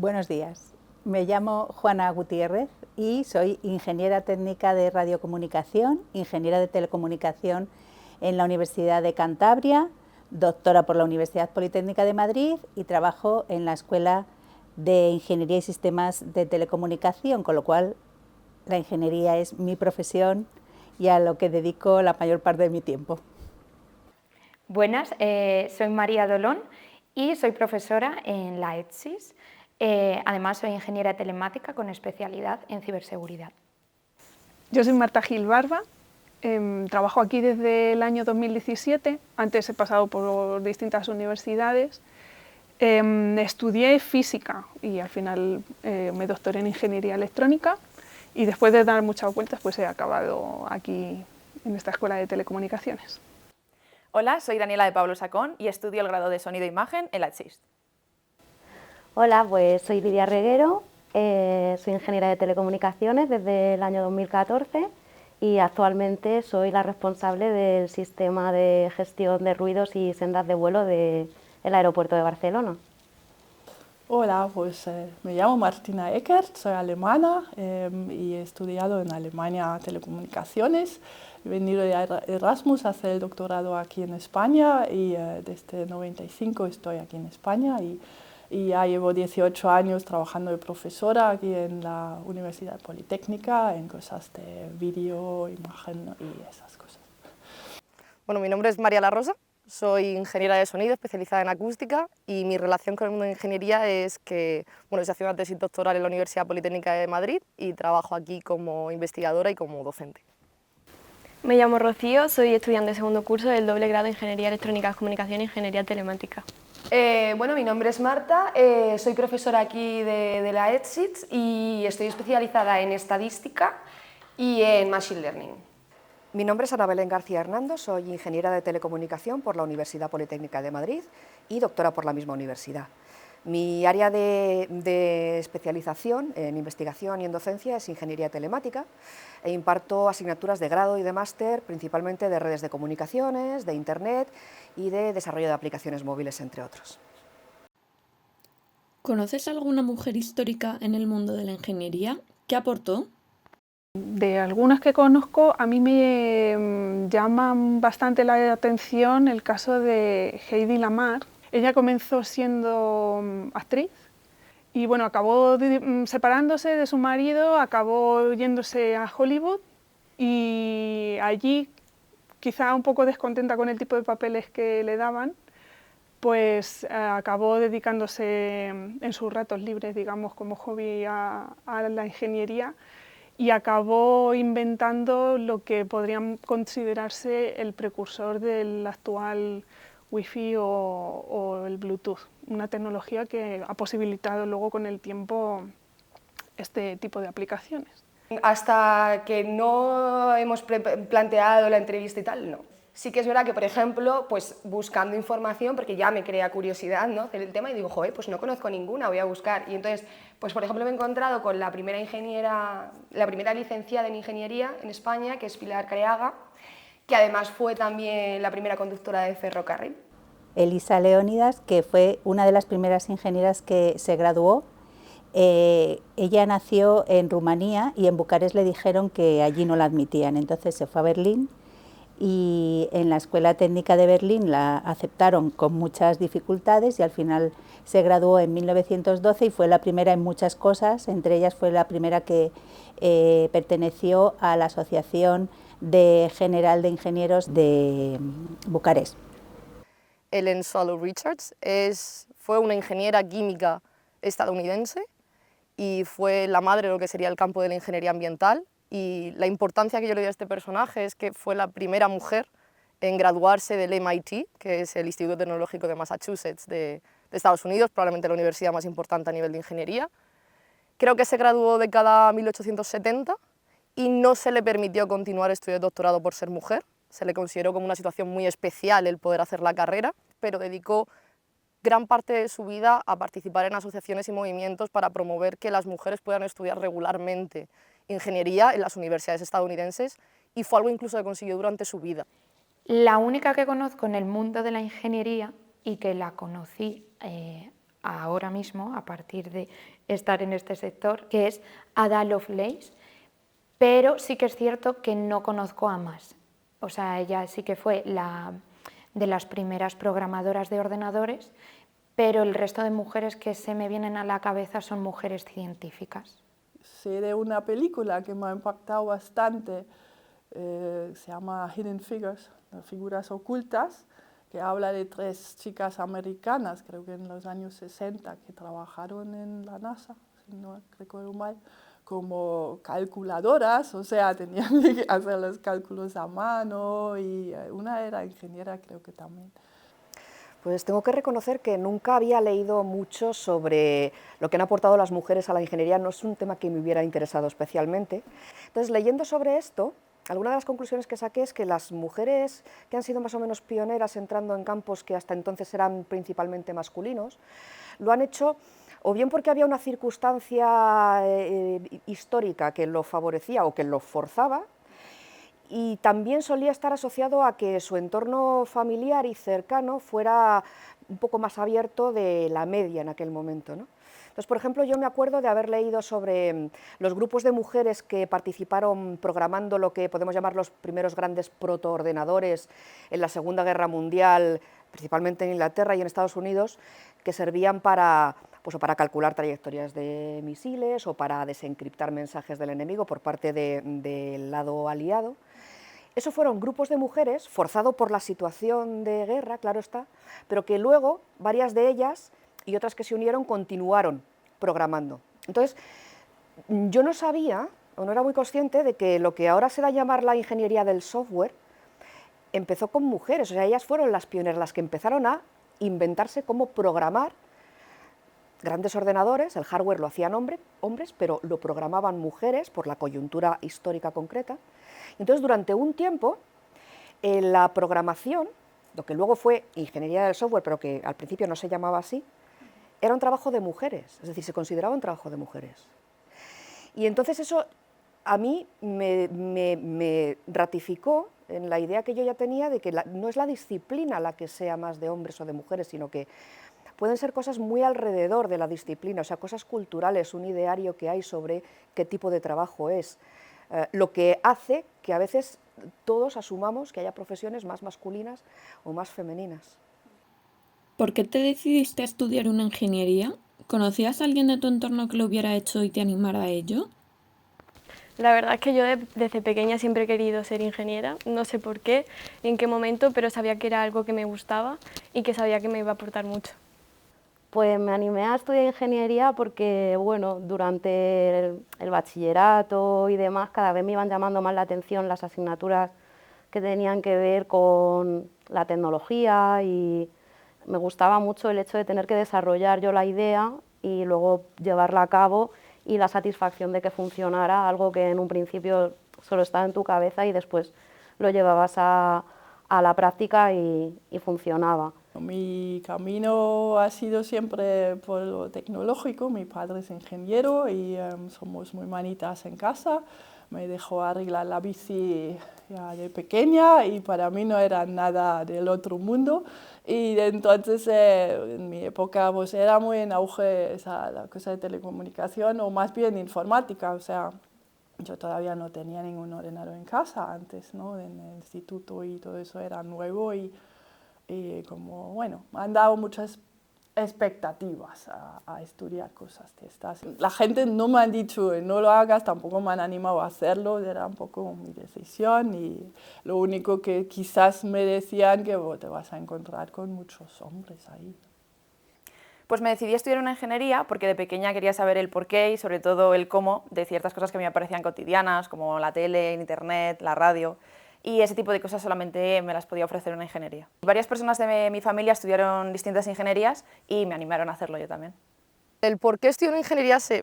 Buenos días, me llamo Juana Gutiérrez y soy ingeniera técnica de radiocomunicación, ingeniera de telecomunicación en la Universidad de Cantabria, doctora por la Universidad Politécnica de Madrid y trabajo en la Escuela de Ingeniería y Sistemas de Telecomunicación, con lo cual la ingeniería es mi profesión y a lo que dedico la mayor parte de mi tiempo. Buenas, soy María Dolón y soy profesora en la ETSIS. Además, soy ingeniera telemática con especialidad en ciberseguridad. Yo soy Marta Gil Barba, trabajo aquí desde el año 2017, antes he pasado por distintas universidades. Estudié física y al final me doctoré en ingeniería electrónica y después de dar muchas vueltas pues he acabado aquí en esta escuela de telecomunicaciones. Hola, soy Daniela de Pablo Sacón y estudio el grado de Sonido e Imagen en la ETSIS. Hola, pues soy Lidia Reguero, soy ingeniera de telecomunicaciones desde el año 2014 y actualmente soy la responsable del sistema de gestión de ruidos y sendas de vuelo del aeropuerto de Barcelona. Hola, pues me llamo Martina Eckert, soy alemana y he estudiado en Alemania telecomunicaciones. He venido de Erasmus a hacer el doctorado aquí en España y desde 95 estoy aquí en España y ya llevo 18 años trabajando de profesora aquí en la Universidad Politécnica en cosas de vídeo, imagen y esas cosas. Bueno, mi nombre es María La Rosa, soy ingeniera de sonido especializada en acústica y mi relación con la ingeniería es que estoy haciendo una tesis doctoral en la Universidad Politécnica de Madrid y trabajo aquí como investigadora y como docente. Me llamo Rocío, soy estudiante de segundo curso del doble grado de Ingeniería Electrónica, Comunicación e Ingeniería Telemática. Mi nombre es Marta, soy profesora aquí de la ETSIS y estoy especializada en estadística y en Machine Learning. Mi nombre es Ana Belén García Hernando, soy ingeniera de telecomunicación por la Universidad Politécnica de Madrid y doctora por la misma universidad. Mi área de especialización en investigación y en docencia es ingeniería telemática e imparto asignaturas de grado y de máster, principalmente de redes de comunicaciones, de internet y de desarrollo de aplicaciones móviles, entre otros. ¿Conoces alguna mujer histórica en el mundo de la ingeniería? ¿Qué aportó? De algunas que conozco, a mí me llaman bastante la atención el caso de Heidi Lamar. Ella comenzó siendo actriz y acabó separándose de su marido, acabó yéndose a Hollywood y allí, quizá un poco descontenta con el tipo de papeles que le daban, pues acabó dedicándose en sus ratos libres, digamos, como hobby a la ingeniería y acabó inventando lo que podrían considerarse el precursor del actual Wi-Fi o el Bluetooth, una tecnología que ha posibilitado luego con el tiempo este tipo de aplicaciones. Hasta que no hemos planteado la entrevista y tal, no. Sí que es verdad que, por ejemplo, pues buscando información, porque ya me crea curiosidad, ¿no?, hacer el tema y digo, joder, pues no conozco ninguna, voy a buscar. Y entonces, pues por ejemplo, me he encontrado con la primera licenciada en ingeniería en España, que es Pilar Careaga, que además fue también la primera conductora de ferrocarril. Elisa Leónidas, que fue una de las primeras ingenieras que se graduó. Ella nació en Rumanía y en Bucarest le dijeron que allí no la admitían, entonces se fue a Berlín y en la Escuela Técnica de Berlín la aceptaron con muchas dificultades y al final se graduó en 1912 y fue la primera en muchas cosas, entre ellas fue la primera que perteneció a la Asociación General de Ingenieros de Bucarest. Ellen Swallow Richards fue una ingeniera química estadounidense y fue la madre de lo que sería el campo de la ingeniería ambiental, y la importancia que yo le doy a este personaje es que fue la primera mujer en graduarse del MIT, que es el Instituto Tecnológico de Massachusetts de Estados Unidos, probablemente la universidad más importante a nivel de ingeniería. Creo que se graduó década 1870 y no se le permitió continuar estudios de doctorado por ser mujer. Se le consideró como una situación muy especial el poder hacer la carrera, pero dedicó gran parte de su vida a participar en asociaciones y movimientos para promover que las mujeres puedan estudiar regularmente ingeniería en las universidades estadounidenses, y fue algo incluso que consiguió durante su vida. La única que conozco en el mundo de la ingeniería y que la conocí ahora mismo, a partir de estar en este sector, que es Ada Lovelace, pero sí que es cierto que no conozco a más. O sea, ella sí que fue de las primeras programadoras de ordenadores, pero el resto de mujeres que se me vienen a la cabeza son mujeres científicas. Sé de una película que me ha impactado bastante, se llama Hidden Figures, figuras ocultas, que habla de 3 chicas americanas, creo que en los años 60, que trabajaron en la NASA, si no recuerdo mal, como calculadoras, o sea, tenían que hacer los cálculos a mano, y una era ingeniera, creo que también. Pues tengo que reconocer que nunca había leído mucho sobre lo que han aportado las mujeres a la ingeniería, no es un tema que me hubiera interesado especialmente. Entonces, leyendo sobre esto, alguna de las conclusiones que saqué es que las mujeres que han sido más o menos pioneras entrando en campos que hasta entonces eran principalmente masculinos, lo han hecho o bien porque había una circunstancia histórica que lo favorecía o que lo forzaba, y también solía estar asociado a que su entorno familiar y cercano fuera un poco más abierto de la media en aquel momento, ¿no? Entonces, por ejemplo, yo me acuerdo de haber leído sobre los grupos de mujeres que participaron programando lo que podemos llamar los primeros grandes protoordenadores en la Segunda Guerra Mundial, principalmente en Inglaterra y en Estados Unidos, que servían para calcular trayectorias de misiles o para desencriptar mensajes del enemigo por parte del lado aliado. Eso fueron grupos de mujeres, forzado por la situación de guerra, claro está, pero que luego varias de ellas y otras que se unieron continuaron programando. Entonces, yo no sabía, o no era muy consciente, de que lo que ahora se da a llamar la ingeniería del software empezó con mujeres, o sea, ellas fueron las pioneras, las que empezaron a inventarse cómo programar grandes ordenadores. El hardware lo hacían hombres, pero lo programaban mujeres por la coyuntura histórica concreta. Entonces, durante un tiempo, la programación, lo que luego fue ingeniería del software, pero que al principio no se llamaba así, era un trabajo de mujeres, es decir, se consideraba un trabajo de mujeres. Y entonces eso a mí me ratificó en la idea que yo ya tenía de que no es la disciplina la que sea más de hombres o de mujeres, sino que pueden ser cosas muy alrededor de la disciplina, o sea, cosas culturales, un ideario que hay sobre qué tipo de trabajo es, lo que hace que a veces todos asumamos que haya profesiones más masculinas o más femeninas. ¿Por qué te decidiste a estudiar una ingeniería? ¿Conocías a alguien de tu entorno que lo hubiera hecho y te animara a ello? La verdad es que yo desde pequeña siempre he querido ser ingeniera, no sé por qué, ni en qué momento, pero sabía que era algo que me gustaba y que sabía que me iba a aportar mucho. Pues me animé a estudiar ingeniería porque, bueno, durante el bachillerato y demás, cada vez me iban llamando más la atención las asignaturas que tenían que ver con la tecnología, y me gustaba mucho el hecho de tener que desarrollar yo la idea y luego llevarla a cabo, y la satisfacción de que funcionara, algo que en un principio solo estaba en tu cabeza y después lo llevabas a la práctica y funcionaba. Mi camino ha sido siempre por lo tecnológico. Mi padre es ingeniero y somos muy manitas en casa. Me dejó arreglar la bici ya de pequeña y para mí no era nada del otro mundo. Y entonces en mi época pues era muy en auge la cosa de telecomunicación, o más bien informática. O sea, yo todavía no tenía ningún ordenador en casa antes, ¿no? En el instituto y todo eso era nuevo, y como, bueno, me han dado muchas expectativas a estudiar cosas de estas. La gente no me ha dicho no lo hagas, tampoco me han animado a hacerlo, era un poco mi decisión, y lo único que quizás me decían que te vas a encontrar con muchos hombres ahí. Pues me decidí a estudiar una ingeniería porque de pequeña quería saber el porqué y sobre todo el cómo de ciertas cosas que me parecían cotidianas, como la tele, el internet, la radio. Y ese tipo de cosas solamente me las podía ofrecer una ingeniería. Varias personas de mi familia estudiaron distintas ingenierías y me animaron a hacerlo yo también. El por qué estudié una ingeniería se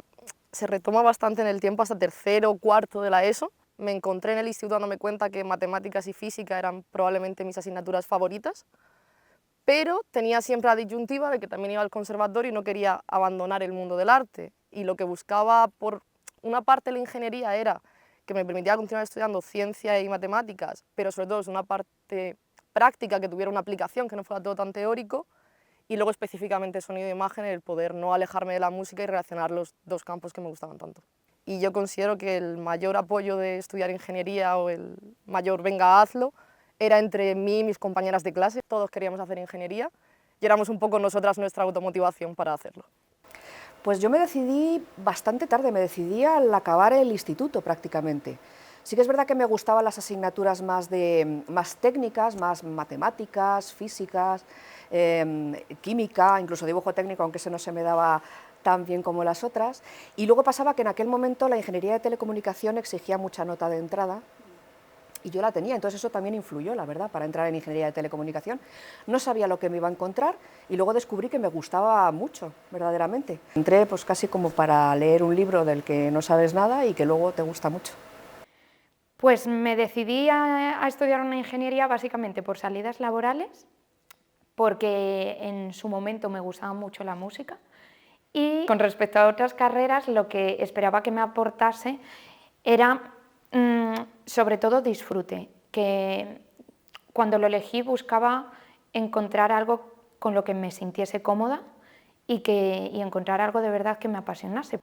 retoma bastante en el tiempo, hasta tercero o cuarto de la ESO. Me encontré en el instituto dándome cuenta que matemáticas y física eran probablemente mis asignaturas favoritas, pero tenía siempre la disyuntiva de que también iba al conservatorio y no quería abandonar el mundo del arte. Y lo que buscaba por una parte la ingeniería era que me permitía continuar estudiando ciencia y matemáticas, pero sobre todo es una parte práctica que tuviera una aplicación, que no fuera todo tan teórico, y luego específicamente sonido e imagen, el poder no alejarme de la música y relacionar los dos campos que me gustaban tanto. Y yo considero que el mayor apoyo de estudiar ingeniería o el mayor venga, hazlo, era entre mí y mis compañeras de clase. Todos queríamos hacer ingeniería y éramos un poco nosotras nuestra automotivación para hacerlo. Pues yo me decidí bastante tarde, me decidí al acabar el instituto prácticamente. Sí que es verdad que me gustaban las asignaturas más técnicas, más matemáticas, físicas, química, incluso dibujo técnico, aunque ese no se me daba tan bien como las otras. Y luego pasaba que en aquel momento la ingeniería de telecomunicación exigía mucha nota de entrada, y yo la tenía, entonces eso también influyó, la verdad, para entrar en ingeniería de telecomunicación. No sabía lo que me iba a encontrar y luego descubrí que me gustaba mucho, verdaderamente. Entré pues casi como para leer un libro del que no sabes nada y que luego te gusta mucho. Pues me decidí a estudiar una ingeniería básicamente por salidas laborales, porque en su momento me gustaba mucho la música, y con respecto a otras carreras lo que esperaba que me aportase era sobre todo disfrute, que cuando lo elegí buscaba encontrar algo con lo que me sintiese cómoda y encontrar algo de verdad que me apasionase.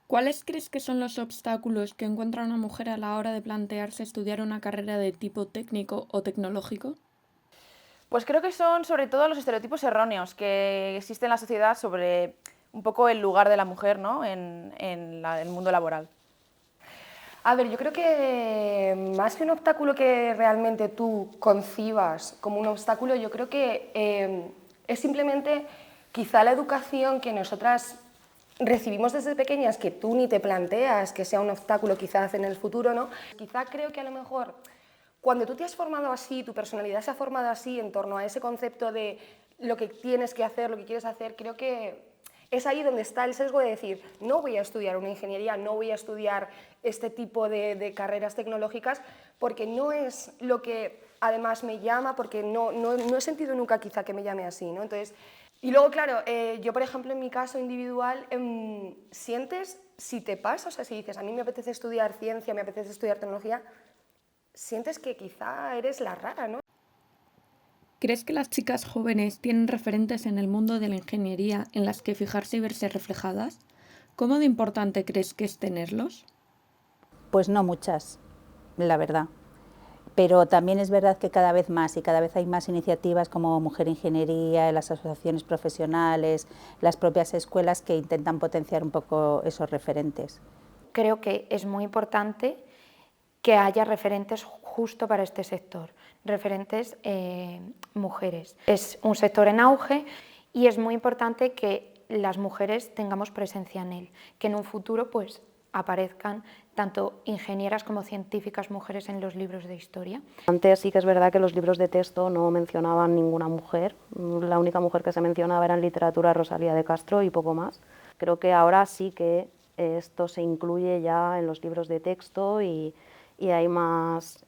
¿Cuáles crees que son los obstáculos que encuentra una mujer a la hora de plantearse estudiar una carrera de tipo técnico o tecnológico? Pues creo que son sobre todo los estereotipos erróneos que existen en la sociedad sobre un poco el lugar de la mujer, ¿no?, en el mundo laboral. A ver, yo creo que más que un obstáculo que realmente tú concibas como un obstáculo, yo creo que es simplemente quizá la educación que nosotras recibimos desde pequeñas, que tú ni te planteas que sea un obstáculo quizás en el futuro, ¿no? Quizá creo que a lo mejor cuando tú te has formado así, tu personalidad se ha formado así en torno a ese concepto de lo que tienes que hacer, lo que quieres hacer, creo que es ahí donde está el sesgo de decir, no voy a estudiar una ingeniería, no voy a estudiar este tipo de carreras tecnológicas, porque no es lo que además me llama, porque no he sentido nunca quizá que me llame así, ¿no? Entonces, y luego, claro, yo por ejemplo en mi caso individual, sientes, si te pasa, o sea, si dices, a mí me apetece estudiar ciencia, me apetece estudiar tecnología, sientes que quizá eres la rara, ¿no? ¿Crees que las chicas jóvenes tienen referentes en el mundo de la ingeniería en las que fijarse y verse reflejadas? ¿Cómo de importante crees que es tenerlos? Pues no muchas, la verdad. Pero también es verdad que cada vez más y cada vez hay más iniciativas como Mujer Ingeniería, las asociaciones profesionales, las propias escuelas que intentan potenciar un poco esos referentes. Creo que es muy importante que haya referentes justo para este sector, referentes mujeres. Es un sector en auge y es muy importante que las mujeres tengamos presencia en él, que en un futuro pues aparezcan tanto ingenieras como científicas mujeres en los libros de historia. Antes sí que es verdad que los libros de texto no mencionaban ninguna mujer, la única mujer que se mencionaba era en literatura Rosalía de Castro y poco más. Creo que ahora sí que esto se incluye ya en los libros de texto y hay más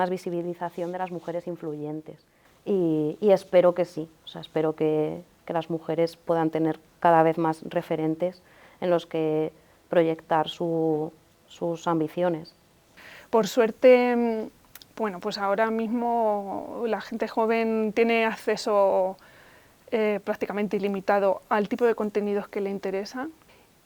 visibilización de las mujeres influyentes. Y espero que sí, o sea, espero que las mujeres puedan tener cada vez más referentes en los que proyectar sus ambiciones. Por suerte, bueno, pues ahora mismo la gente joven tiene acceso prácticamente ilimitado al tipo de contenidos que le interesan,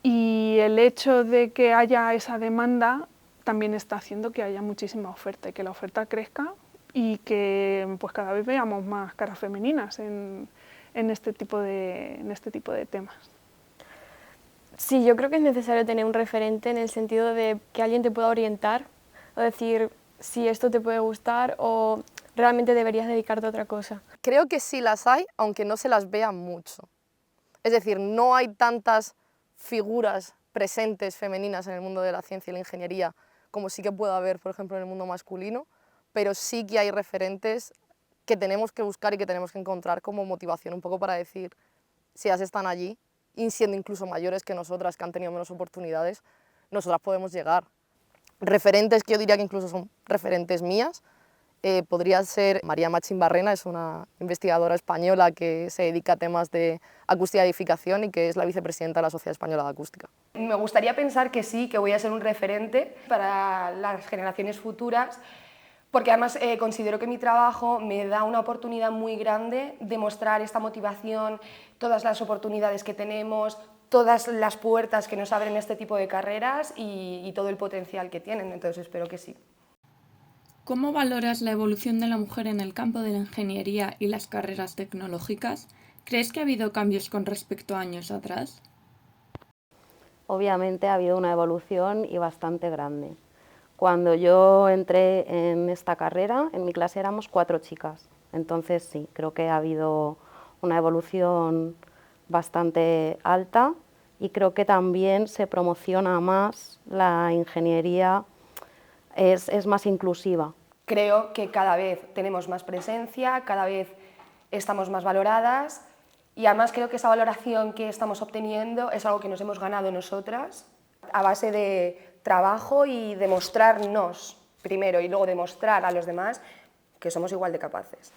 y el hecho de que haya esa demanda también está haciendo que haya muchísima oferta y que la oferta crezca y que pues cada vez veamos más caras femeninas en este tipo de temas. Sí, yo creo que es necesario tener un referente en el sentido de que alguien te pueda orientar o decir si esto te puede gustar o realmente deberías dedicarte a otra cosa. Creo que sí las hay, aunque no se las vea mucho. Es decir, no hay tantas figuras presentes femeninas en el mundo de la ciencia y la ingeniería como sí que puede haber, por ejemplo, en el mundo masculino, pero sí que hay referentes que tenemos que buscar y que tenemos que encontrar como motivación un poco para decir, si ellas están allí, y siendo incluso mayores que nosotras, que han tenido menos oportunidades, nosotras podemos llegar. Referentes que yo diría que incluso son referentes mías, podría ser María Machín Barrena, es una investigadora española que se dedica a temas de acústica y edificación y que es la vicepresidenta de la Sociedad Española de Acústica. Me gustaría pensar que sí, que voy a ser un referente para las generaciones futuras, Porque además considero que mi trabajo me da una oportunidad muy grande de mostrar esta motivación, todas las oportunidades que tenemos, todas las puertas que nos abren este tipo de carreras y todo el potencial que tienen, entonces espero que sí. ¿Cómo valoras la evolución de la mujer en el campo de la ingeniería y las carreras tecnológicas? ¿Crees que ha habido cambios con respecto a años atrás? Obviamente ha habido una evolución y bastante grande. Cuando yo entré en esta carrera, en mi clase éramos 4 chicas, entonces sí, creo que ha habido una evolución bastante alta y creo que también se promociona más la ingeniería, es más inclusiva. Creo que cada vez tenemos más presencia, cada vez estamos más valoradas y además creo que esa valoración que estamos obteniendo es algo que nos hemos ganado nosotras a base de trabajo y demostrarnos primero y luego demostrar a los demás que somos igual de capaces.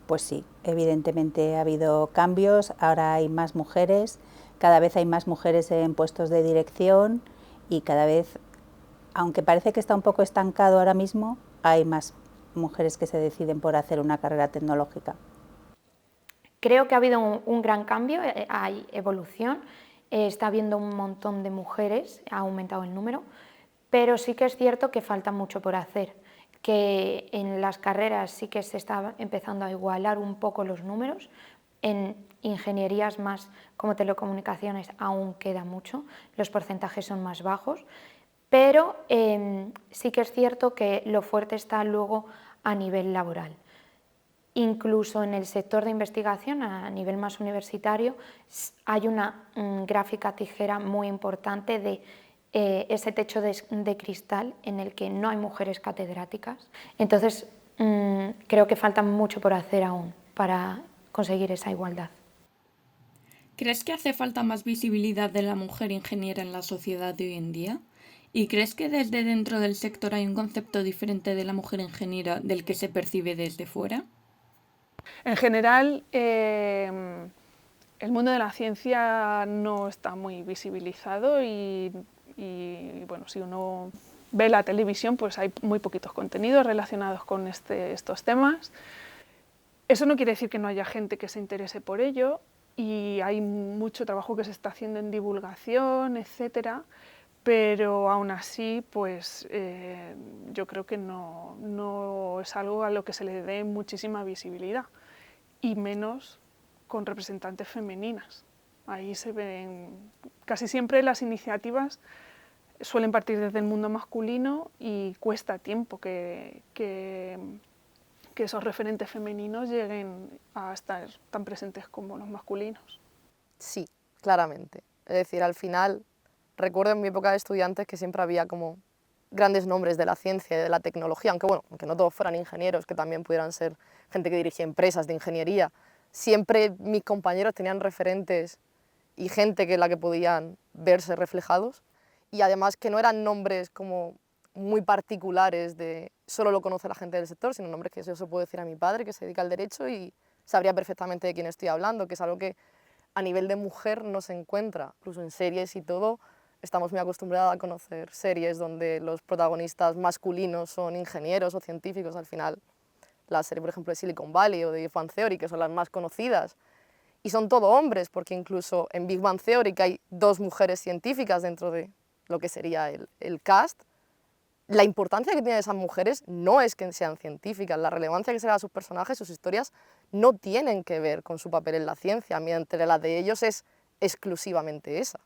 Pues sí, evidentemente ha habido cambios, ahora hay más mujeres, cada vez hay más mujeres en puestos de dirección y cada vez, aunque parece que está un poco estancado ahora mismo, hay más mujeres que se deciden por hacer una carrera tecnológica. Creo que ha habido un gran cambio, hay evolución, está habiendo un montón de mujeres, ha aumentado el número, pero sí que es cierto que falta mucho por hacer, que en las carreras sí que se está empezando a igualar un poco los números, en ingenierías más como telecomunicaciones aún queda mucho, los porcentajes son más bajos, pero sí que es cierto que lo fuerte está luego a nivel laboral. Incluso en el sector de investigación, a nivel más universitario, hay una gráfica tijera muy importante de ese techo de cristal en el que no hay mujeres catedráticas. Entonces, creo que falta mucho por hacer aún para conseguir esa igualdad. ¿Crees que hace falta más visibilidad de la mujer ingeniera en la sociedad de hoy en día? ¿Y crees que desde dentro del sector hay un concepto diferente de la mujer ingeniera del que se percibe desde fuera? En general, el mundo de la ciencia no está muy visibilizado y bueno, si uno ve la televisión, pues hay muy poquitos contenidos relacionados con estos temas. Eso no quiere decir que no haya gente que se interese por ello y hay mucho trabajo que se está haciendo en divulgación, etcétera, pero aún así, pues yo creo que no es algo a lo que se le dé muchísima visibilidad, y menos con representantes femeninas. Ahí se ven, casi siempre las iniciativas suelen partir desde el mundo masculino y cuesta tiempo que esos referentes femeninos lleguen a estar tan presentes como los masculinos. Sí, claramente. Es decir, al final, recuerdo en mi época de estudiantes que siempre había como grandes nombres de la ciencia y de la tecnología, aunque no todos fueran ingenieros, que también pudieran ser gente que dirigía empresas de ingeniería. Siempre mis compañeros tenían referentes y gente en la que podían verse reflejados, y además que no eran nombres como muy particulares de solo lo conoce la gente del sector, sino nombres que yo se puedo decir a mi padre, que se dedica al derecho y sabría perfectamente de quién estoy hablando, que es algo que a nivel de mujer no se encuentra, incluso en series y todo. Estamos muy acostumbrados a conocer series donde los protagonistas masculinos son ingenieros o científicos. Al final, la serie, por ejemplo, de Silicon Valley o de Big Bang Theory, que son las más conocidas, y son todo hombres, porque incluso en Big Bang Theory, que hay 2 mujeres científicas dentro de lo que sería el cast, la importancia que tienen esas mujeres no es que sean científicas, la relevancia que se da a sus personajes, sus historias, no tienen que ver con su papel en la ciencia, mientras la de ellos es exclusivamente esa.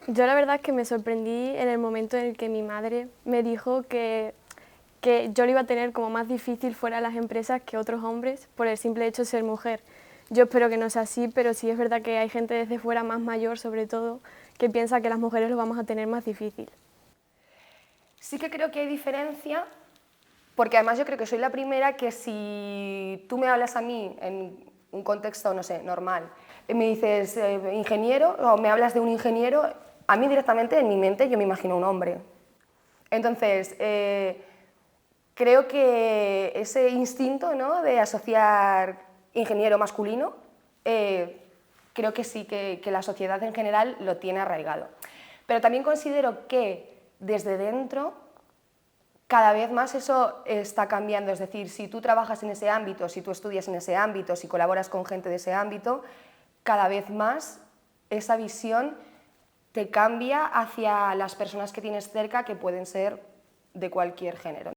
Yo la verdad es que me sorprendí en el momento en el que mi madre me dijo que yo lo iba a tener como más difícil fuera de las empresas que otros hombres por el simple hecho de ser mujer. Yo espero que no sea así, pero sí es verdad que hay gente desde fuera, más mayor sobre todo, que piensa que las mujeres lo vamos a tener más difícil. Sí que creo que hay diferencia, porque además yo creo que soy la primera que si tú me hablas a mí en un contexto, no sé, normal, me dices ingeniero o me hablas de un ingeniero, a mí directamente en mi mente yo me imagino un hombre. Entonces, creo que ese instinto, ¿no?, de asociar ingeniero masculino, creo que sí, que la sociedad en general lo tiene arraigado. Pero también considero que desde dentro cada vez más eso está cambiando, es decir, si tú trabajas en ese ámbito, si tú estudias en ese ámbito, si colaboras con gente de ese ámbito, cada vez más esa visión te cambia hacia las personas que tienes cerca, que pueden ser de cualquier género.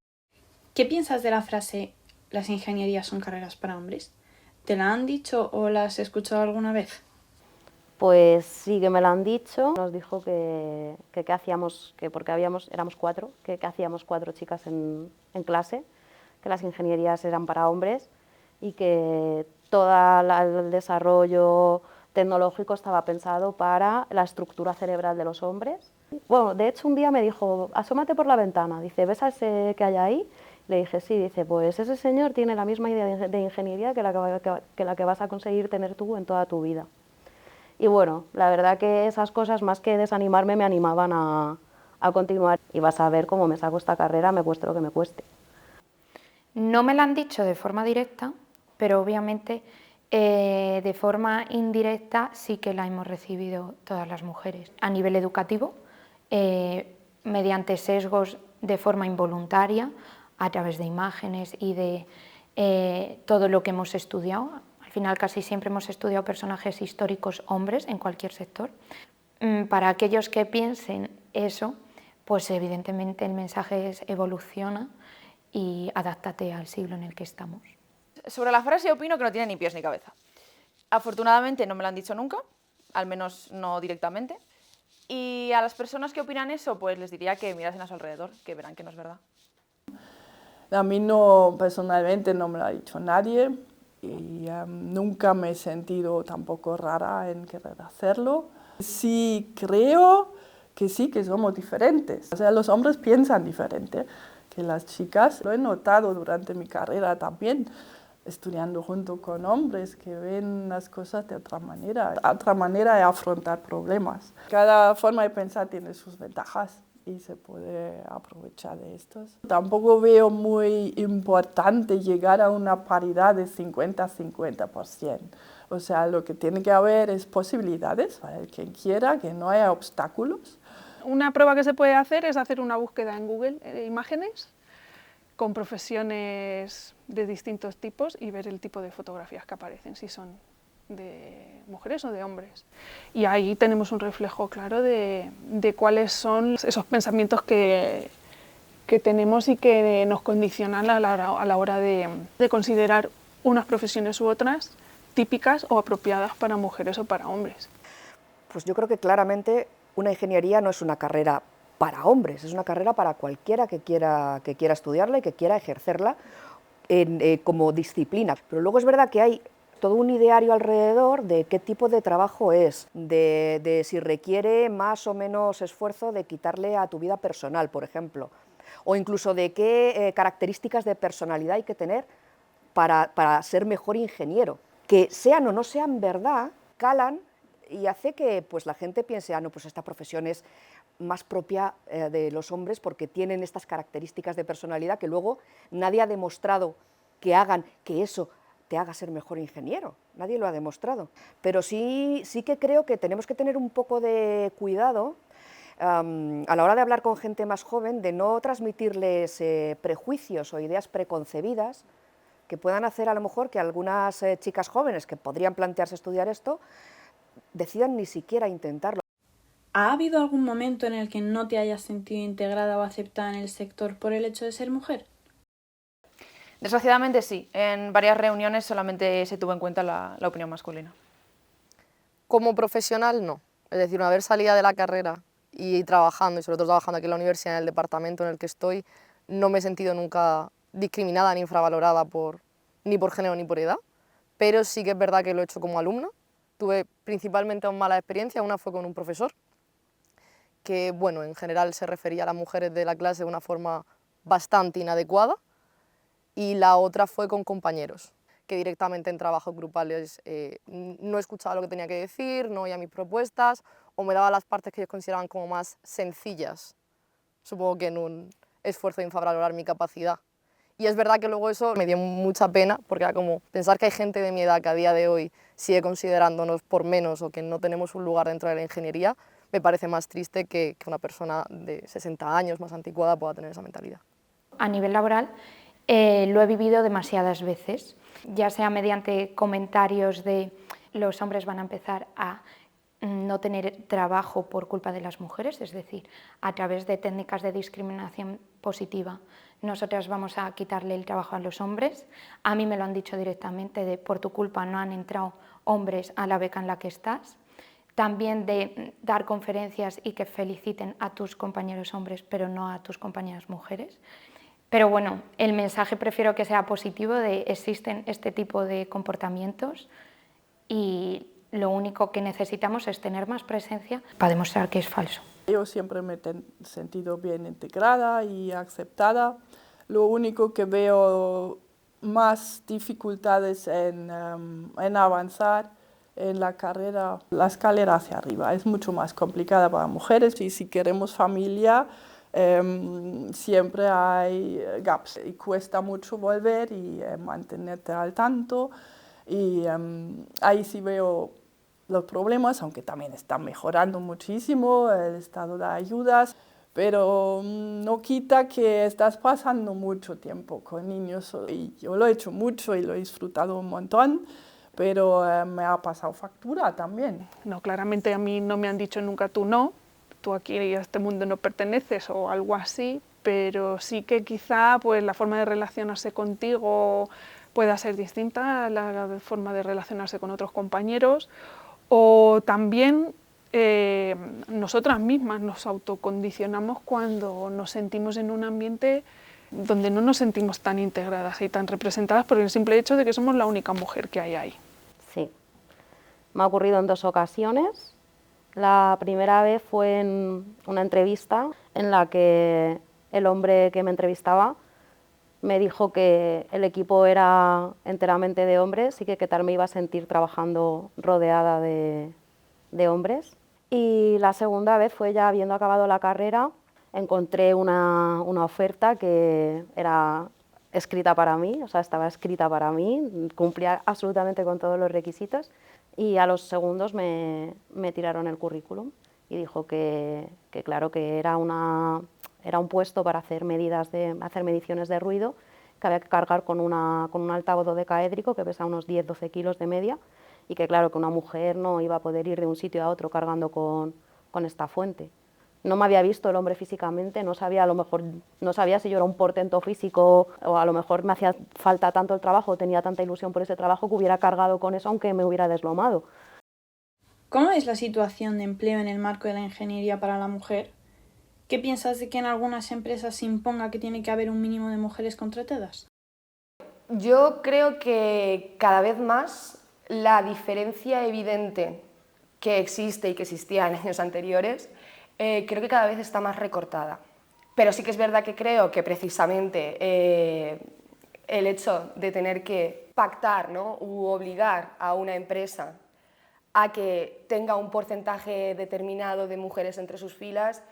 ¿Qué piensas de la frase "las ingenierías son carreras para hombres"? ¿Te la han dicho o la has escuchado alguna vez? Pues sí que me lo han dicho. Nos dijo que qué hacíamos, que porque éramos 4, que hacíamos 4 chicas en clase, que las ingenierías eran para hombres y que todo el desarrollo tecnológico estaba pensado para la estructura cerebral de los hombres. Bueno, de hecho un día me dijo, asómate por la ventana, dice, ¿ves a ese que hay ahí? Le dije, sí, dice, pues ese señor tiene la misma idea de ingeniería que la que vas a conseguir tener tú en toda tu vida. Y bueno, la verdad que esas cosas, más que desanimarme, me animaban a continuar. Y vas a ver cómo me saco esta carrera, me cueste lo que me cueste. No me la han dicho de forma directa, pero obviamente de forma indirecta sí que la hemos recibido todas las mujeres. A nivel educativo, mediante sesgos de forma involuntaria, a través de imágenes y de todo lo que hemos estudiado. Al final casi siempre hemos estudiado personajes históricos hombres en cualquier sector. Para aquellos que piensen eso, pues evidentemente el mensaje es evoluciona y adáptate al siglo en el que estamos. Sobre la frase opino que no tiene ni pies ni cabeza. Afortunadamente no me lo han dicho nunca, al menos no directamente. Y a las personas que opinan eso, pues les diría que mirasen a su alrededor, que verán que no es verdad. A mí no, personalmente no me lo ha dicho nadie y nunca me he sentido tampoco rara en querer hacerlo. Sí creo que sí, que somos diferentes. O sea, los hombres piensan diferente que las chicas. Lo he notado durante mi carrera también, estudiando junto con hombres que ven las cosas de otra manera de afrontar problemas. Cada forma de pensar tiene sus ventajas y se puede aprovechar de estos. Tampoco veo muy importante llegar a una paridad de 50-50%. O sea, lo que tiene que haber es posibilidades para el quien quiera, que no haya obstáculos. Una prueba que se puede hacer es hacer una búsqueda en Google de imágenes con profesiones de distintos tipos y ver el tipo de fotografías que aparecen, si son de mujeres o de hombres. Y ahí tenemos un reflejo claro de cuáles son esos pensamientos que tenemos y que nos condicionan a la hora de considerar unas profesiones u otras típicas o apropiadas para mujeres o para hombres. Pues yo creo que claramente una ingeniería no es una carrera para hombres, es una carrera para cualquiera que quiera estudiarla y que quiera ejercerla como disciplina. Pero luego es verdad que hay todo un ideario alrededor de qué tipo de trabajo es, de si requiere más o menos esfuerzo de quitarle a tu vida personal, por ejemplo, o incluso de qué características de personalidad hay que tener para ser mejor ingeniero. Que sean o no sean verdad, calan y hace que pues, la gente piense, ah, no, pues esta profesión es más propia de los hombres porque tienen estas características de personalidad que luego nadie ha demostrado que hagan que eso te haga ser mejor ingeniero, nadie lo ha demostrado. Pero sí que creo que tenemos que tener un poco de cuidado a la hora de hablar con gente más joven, de no transmitirles prejuicios o ideas preconcebidas que puedan hacer a lo mejor que algunas chicas jóvenes que podrían plantearse estudiar esto, decidan ni siquiera intentarlo. ¿Ha habido algún momento en el que no te hayas sentido integrada o aceptada en el sector por el hecho de ser mujer? Desgraciadamente sí, en varias reuniones solamente se tuvo en cuenta la opinión masculina. Como profesional no, es decir, una vez salida de la carrera y trabajando, y sobre todo trabajando aquí en la universidad, en el departamento en el que estoy, no me he sentido nunca discriminada ni infravalorada ni por género ni por edad, pero sí que es verdad que lo he hecho como alumna. Tuve principalmente dos malas experiencias, una fue con un profesor, que bueno, en general se refería a las mujeres de la clase de una forma bastante inadecuada, y la otra fue con compañeros, que directamente en trabajos grupales no escuchaba lo que tenía que decir, no oía mis propuestas, o me daba las partes que ellos consideraban como más sencillas, supongo que en un esfuerzo de infravalorar mi capacidad. Y es verdad que luego eso me dio mucha pena, porque era como pensar que hay gente de mi edad que a día de hoy sigue considerándonos por menos o que no tenemos un lugar dentro de la ingeniería, me parece más triste que una persona de 60 años más anticuada pueda tener esa mentalidad. a nivel laboral lo he vivido demasiadas veces, ya sea mediante comentarios de los hombres van a empezar a no tener trabajo por culpa de las mujeres, es decir, a través de técnicas de discriminación positiva, nosotras vamos a quitarle el trabajo a los hombres. A mí me lo han dicho directamente, de por tu culpa no han entrado hombres a la beca en la que estás. También de dar conferencias y que feliciten a tus compañeros hombres, pero no a tus compañeras mujeres. Pero bueno, el mensaje prefiero que sea positivo, de existen este tipo de comportamientos y lo único que necesitamos es tener más presencia para demostrar que es falso. Yo siempre me he sentido bien integrada y aceptada. Lo único que veo más dificultades en avanzar en la carrera, la escalera hacia arriba. Es mucho más complicada para mujeres y si queremos familia, siempre hay gaps y cuesta mucho volver y mantenerte al tanto. Y ahí sí veo los problemas, aunque también están mejorando muchísimo, el estado da ayudas, pero no quita que estás pasando mucho tiempo con niños. Y yo lo he hecho mucho y lo he disfrutado un montón, pero me ha pasado factura también. No, claramente a mí no me han dicho nunca tú no, tú aquí a este mundo no perteneces o algo así, pero sí que quizá pues, la forma de relacionarse contigo pueda ser distinta a la forma de relacionarse con otros compañeros, o también nosotras mismas nos autocondicionamos cuando nos sentimos en un ambiente donde no nos sentimos tan integradas y tan representadas por el simple hecho de que somos la única mujer que hay ahí. Sí, me ha ocurrido en 2 ocasiones. La primera vez fue en una entrevista en la que el hombre que me entrevistaba me dijo que el equipo era enteramente de hombres y que qué tal me iba a sentir trabajando rodeada de hombres. Y la segunda vez fue ya habiendo acabado la carrera, encontré una oferta que era escrita para mí, o sea, estaba escrita para mí, cumplía absolutamente con todos los requisitos y a los segundos me tiraron el currículum y dijo que claro, que era un puesto para hacer mediciones de ruido, que había que cargar con un altavoz dodecaédrico que pesa unos 10-12 kilos de media y que claro, que una mujer no iba a poder ir de un sitio a otro cargando con esta fuente. No me había visto el hombre físicamente, no sabía si yo era un portento físico o a lo mejor me hacía falta tanto el trabajo, tenía tanta ilusión por ese trabajo que hubiera cargado con eso aunque me hubiera deslomado. ¿Cómo es la situación de empleo en el marco de la ingeniería para la mujer? ¿Qué piensas de que en algunas empresas se imponga que tiene que haber un mínimo de mujeres contratadas? Yo creo que cada vez más la diferencia evidente que existe y que existía en años anteriores, creo que cada vez está más recortada. Pero sí que es verdad que creo que precisamente el hecho de tener que pactar, ¿no?, u obligar a una empresa a que tenga un porcentaje determinado de mujeres entre sus filas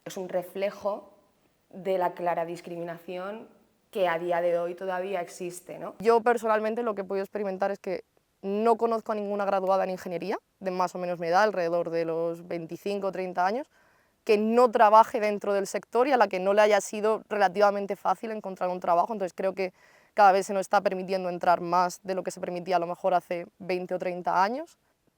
es un reflejo de la clara discriminación que a día de hoy todavía existe, ¿no? Yo personalmente lo que he podido experimentar es que no conozco a ninguna graduada en ingeniería, de más o menos mi edad, alrededor de los 25 o 30 años, que no trabaje dentro del sector y a la que no le haya sido relativamente fácil encontrar un trabajo. Entonces creo que cada vez se nos está permitiendo entrar más de lo que se permitía a lo mejor hace 20 o 30 años.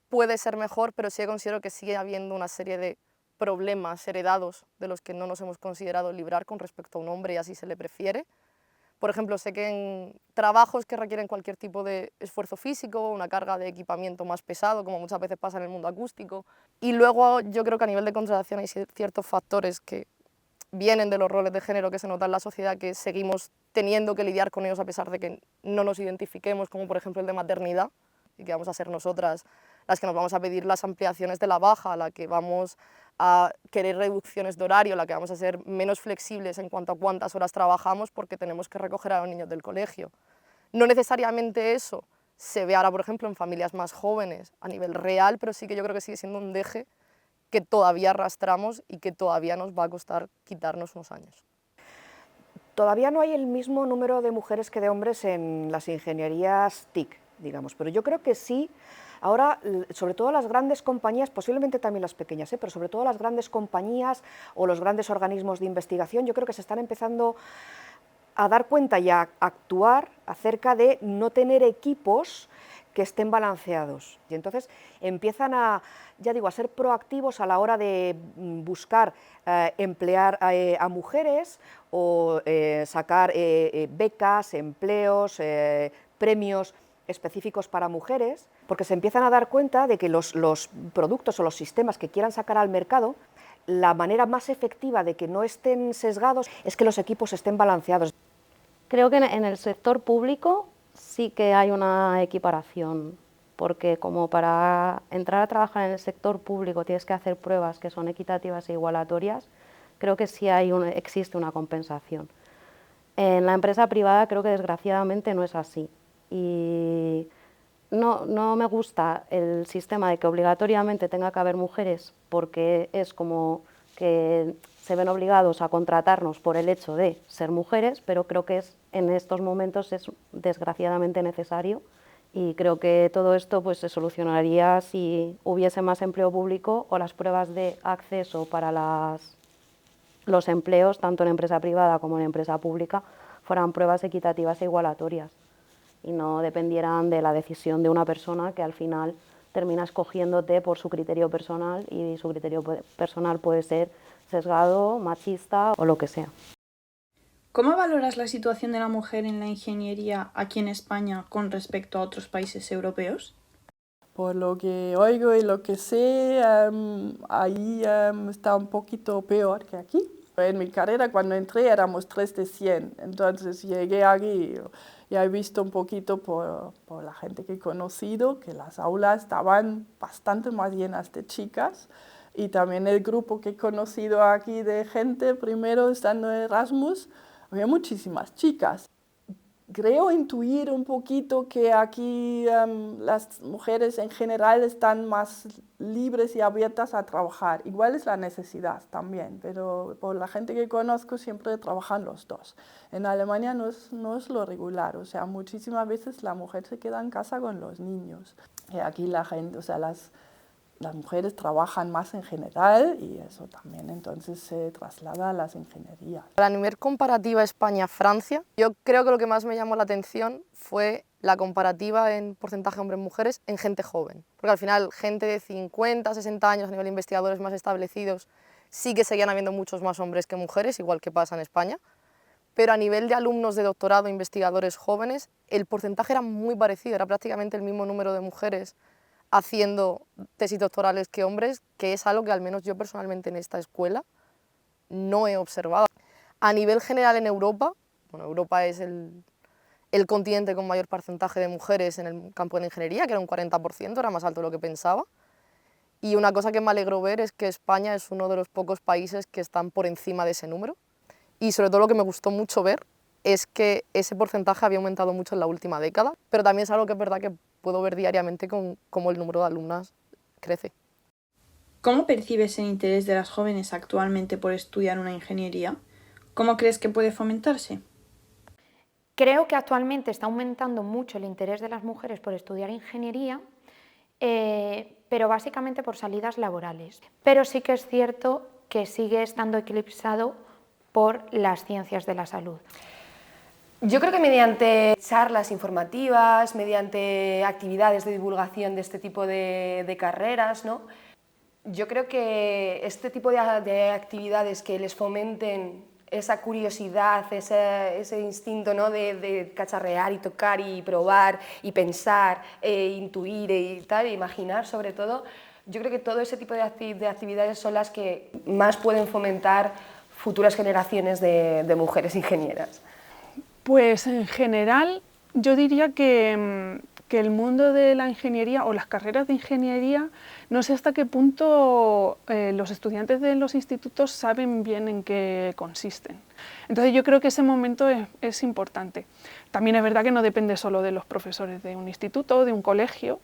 Puede ser mejor, pero sí considero que sigue habiendo una serie de problemas heredados de los que no nos hemos considerado librar con respecto a un hombre y así se le prefiere. Por ejemplo, sé que en trabajos que requieren cualquier tipo de esfuerzo físico, una carga de equipamiento más pesado, como muchas veces pasa en el mundo acústico. Y luego yo creo que a nivel de contratación hay ciertos factores que vienen de los roles de género que se notan en la sociedad, que seguimos teniendo que lidiar con ellos a pesar de que no nos identifiquemos, como por ejemplo el de maternidad, y que vamos a ser nosotras las que nos vamos a pedir las ampliaciones de la baja, la que vamos a querer reducciones de horario, la que vamos a ser menos flexibles en cuanto a cuántas horas trabajamos porque tenemos que recoger a los niños del colegio. No necesariamente eso se ve ahora, por ejemplo, en familias más jóvenes a nivel real, pero sí que yo creo que sigue siendo un deje que todavía arrastramos y que todavía nos va a costar quitarnos unos años. Todavía no hay el mismo número de mujeres que de hombres en las ingenierías TIC, digamos, pero yo creo que sí. Ahora, sobre todo las grandes compañías, posiblemente también las pequeñas, pero sobre todo las grandes compañías o los grandes organismos de investigación, yo creo que se están empezando a dar cuenta y a actuar acerca de no tener equipos que estén balanceados. Y entonces empiezan a ser proactivos a la hora de buscar emplear a mujeres o sacar becas, empleos, premios específicos para mujeres, porque se empiezan a dar cuenta de que los productos o los sistemas que quieran sacar al mercado, la manera más efectiva de que no estén sesgados es que los equipos estén balanceados. Creo que en el sector público sí que hay una equiparación, porque como para entrar a trabajar en el sector público tienes que hacer pruebas que son equitativas e igualatorias, creo que sí existe una compensación. En la empresa privada creo que desgraciadamente no es así. Y no me gusta el sistema de que obligatoriamente tenga que haber mujeres, porque es como que se ven obligados a contratarnos por el hecho de ser mujeres, pero creo que en estos momentos es desgraciadamente necesario, y creo que todo esto pues se solucionaría si hubiese más empleo público o las pruebas de acceso para los empleos, tanto en empresa privada como en empresa pública, fueran pruebas equitativas e igualatorias y no dependieran de la decisión de una persona que al final termina escogiéndote por su criterio personal, y su criterio personal puede ser sesgado, machista o lo que sea. ¿Cómo valoras la situación de la mujer en la ingeniería aquí en España con respecto a otros países europeos? Por lo que oigo y lo que sé, ahí está un poquito peor que aquí. En mi carrera cuando entré éramos 3 de 100, entonces llegué aquí, ya he visto un poquito por la gente que he conocido que las aulas estaban bastante más llenas de chicas, y también el grupo que he conocido aquí de gente, primero estando en Erasmus, había muchísimas chicas. Creo intuir un poquito que aquí las mujeres en general están más libres y abiertas a trabajar. Igual es la necesidad también, pero por la gente que conozco siempre trabajan los dos. En Alemania no es lo regular, o sea, muchísimas veces la mujer se queda en casa con los niños. Y aquí la gente, o sea, las mujeres trabajan más en general, y eso también entonces se traslada a las ingenierías. A nivel comparativa España-Francia, yo creo que lo que más me llamó la atención fue la comparativa en porcentaje hombres-mujeres en gente joven. Porque al final gente de 50, 60 años a nivel de investigadores más establecidos sí que seguían habiendo muchos más hombres que mujeres, igual que pasa en España. Pero a nivel de alumnos de doctorado, investigadores jóvenes, el porcentaje era muy parecido, era prácticamente el mismo número de mujeres haciendo tesis doctorales que hombres, que es algo que al menos yo personalmente en esta escuela no he observado. A nivel general en Europa, bueno, Europa es el continente con mayor porcentaje de mujeres en el campo de la ingeniería, que era un 40%, era más alto de lo que pensaba. Y una cosa que me alegró ver es que España es uno de los pocos países que están por encima de ese número. Y sobre todo lo que me gustó mucho ver es que ese porcentaje había aumentado mucho en la última década, pero también es algo que es verdad que puedo ver diariamente con cómo el número de alumnas crece. ¿Cómo percibes el interés de las jóvenes actualmente por estudiar una ingeniería? ¿Cómo crees que puede fomentarse? Creo que actualmente está aumentando mucho el interés de las mujeres por estudiar ingeniería, pero básicamente por salidas laborales. Pero sí que es cierto que sigue estando eclipsado por las ciencias de la salud. Yo creo que mediante charlas informativas, mediante actividades de divulgación de este tipo de carreras, ¿no? Yo creo que este tipo de actividades que les fomenten esa curiosidad, ese instinto, ¿no? de cacharrear y tocar y probar y pensar, intuir y tal, e imaginar sobre todo, yo creo que todo ese tipo de actividades son las que más pueden fomentar futuras generaciones de mujeres ingenieras. Pues en general yo diría que el mundo de la ingeniería o las carreras de ingeniería, no sé hasta qué punto los estudiantes de los institutos saben bien en qué consisten. Entonces yo creo que ese momento es importante. También es verdad que no depende solo de los profesores de un instituto o de un colegio.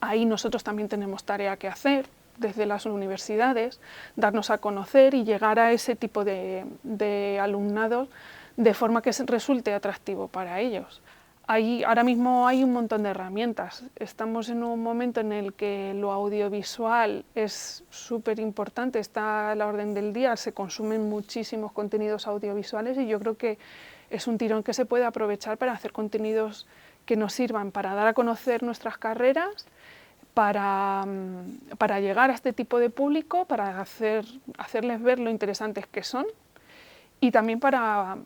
Ahí nosotros también tenemos tarea que hacer desde las universidades, darnos a conocer y llegar a ese tipo de alumnado de forma que resulte atractivo para ellos. Ahora mismo hay un montón de herramientas. Estamos en un momento en el que lo audiovisual es súper importante, está a la orden del día, se consumen muchísimos contenidos audiovisuales, y yo creo que es un tirón que se puede aprovechar para hacer contenidos que nos sirvan para dar a conocer nuestras carreras, para llegar a este tipo de público, para hacerles ver lo interesantes que son y también para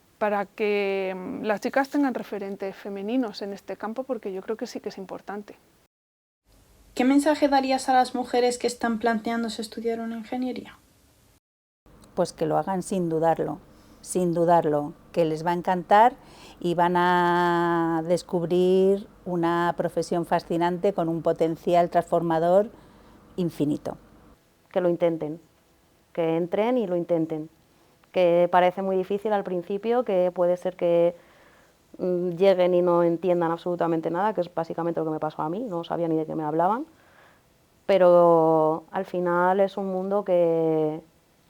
que las chicas tengan referentes femeninos en este campo, porque yo creo que sí que es importante. ¿Qué mensaje darías a las mujeres que están planteándose estudiar una ingeniería? Pues que lo hagan sin dudarlo, que les va a encantar y van a descubrir una profesión fascinante con un potencial transformador infinito. Que lo intenten, que entren y lo intenten, que parece muy difícil al principio, que puede ser que lleguen y no entiendan absolutamente nada, que es básicamente lo que me pasó a mí, no sabía ni de qué me hablaban, pero al final es un mundo que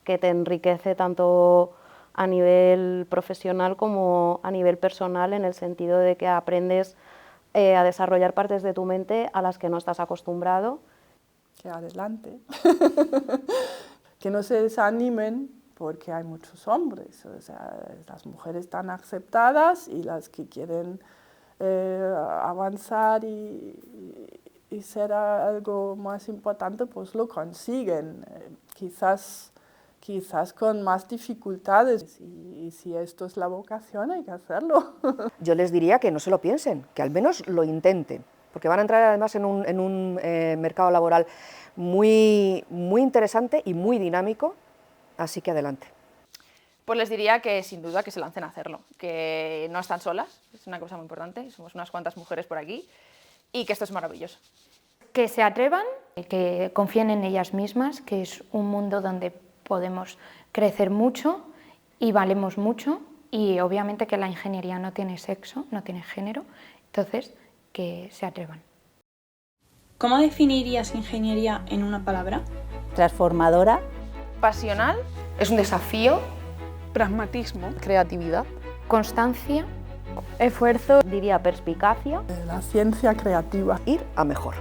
te enriquece tanto a nivel profesional como a nivel personal, en el sentido de que aprendes a desarrollar partes de tu mente a las que no estás acostumbrado. Que adelante, que no se desanimen porque hay muchos hombres, o sea, las mujeres están aceptadas y las que quieren avanzar y ser algo más importante, pues lo consiguen, quizás con más dificultades, y si esto es la vocación hay que hacerlo. Yo les diría que no se lo piensen, que al menos lo intenten, porque van a entrar además en un mercado laboral muy interesante y muy dinámico, así que adelante. Pues les diría que sin duda que se lancen a hacerlo, que no están solas, es una cosa muy importante, somos unas cuantas mujeres por aquí, y que esto es maravilloso. Que se atrevan, que confíen en ellas mismas, que es un mundo donde podemos crecer mucho y valemos mucho, y obviamente que la ingeniería no tiene sexo, no tiene género, entonces que se atrevan. ¿Cómo definirías ingeniería en una palabra? Transformadora. Pasional. Es un desafío. Pragmatismo. Creatividad. Constancia. Esfuerzo. Diría perspicacia. La ciencia creativa. Ir a mejor.